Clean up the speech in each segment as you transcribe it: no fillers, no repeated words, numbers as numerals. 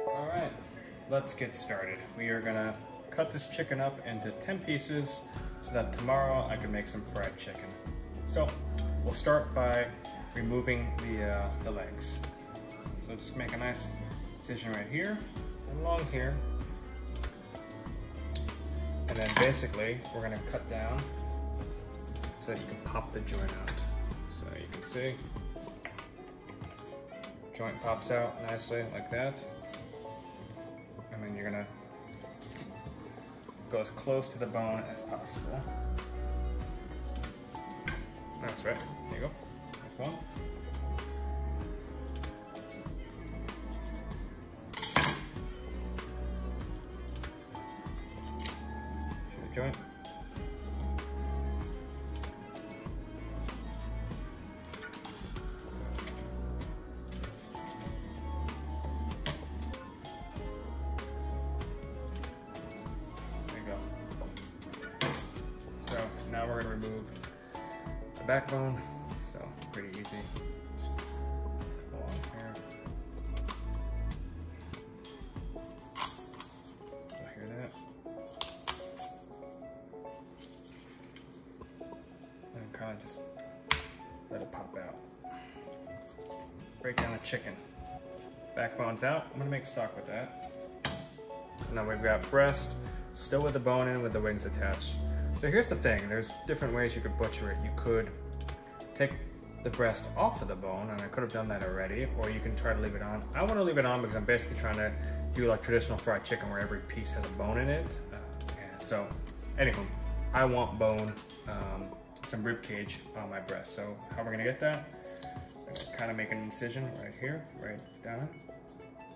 Alright, let's get started. We are gonna cut this chicken up into 10 pieces so that tomorrow I can make some fried chicken. So we'll start by removing the legs. So just make a nice incision right here and along here. And then basically we're gonna cut down so that you can pop the joint out. So you can see, joint pops out nicely like that. And then you're gonna go as close to the bone as possible. That's right, there you go, that's one. See the joint? So now we're going to remove the backbone, so pretty easy. Just go along here. You'll hear that. And kind of just let it pop out. Break down the chicken. Backbone's out. I'm going to make stock with that. Now we've got breast, still with the bone in with the wings attached. So here's the thing, there's different ways you could butcher it. You could take the breast off of the bone, and I could have done that already, or you can try to leave it on. I want to leave it on because I'm basically trying to do like traditional fried chicken where every piece has a bone in it. So anywho, I want bone, some rib cage on my breast. So how we're gonna get that? I'm gonna kind of make an incision right here, right down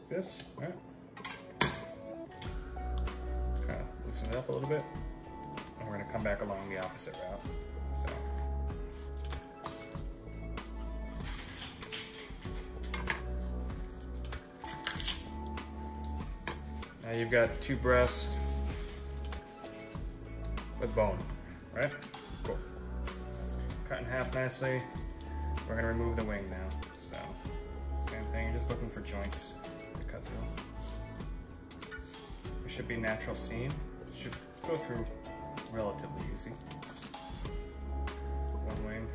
this, right? Kind of loosen it up a little bit. And we're gonna come back along the opposite route. So. Now you've got two breasts with bone, right? Cool. Cut in half nicely. We're gonna remove the wing now. So, same thing, you're just looking for joints to cut through. It should be natural seam. It should go through relatively easy. One wing.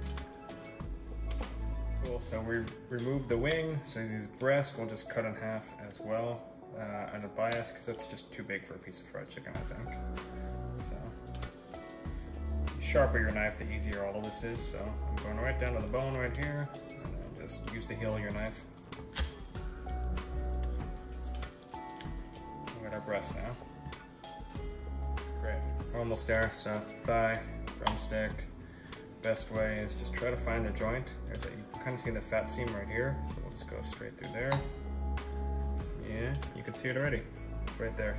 Cool, so we removed the wing, so these breasts we'll just cut in half as well at a bias, because it's just too big for a piece of fried chicken, I think. So, the sharper your knife, the easier all of this is. So I'm going right down to the bone right here, and then just use the heel of your knife. Look at our breast now. Great, we're almost there. So thigh, drumstick. Best way is just try to find the joint. You can kind of see the fat seam right here. So we'll just go straight through there. Yeah, you can see it already. It's right there.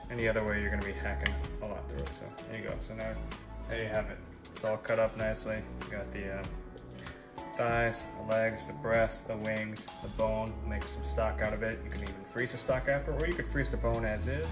Any other way, you're going to be hacking a lot through it. So there you go. So now there you have it. It's all cut up nicely. You got the thighs, the legs, the breast, the wings, the bone. Make some stock out of it. You can even freeze the stock after, or you could freeze the bone as is.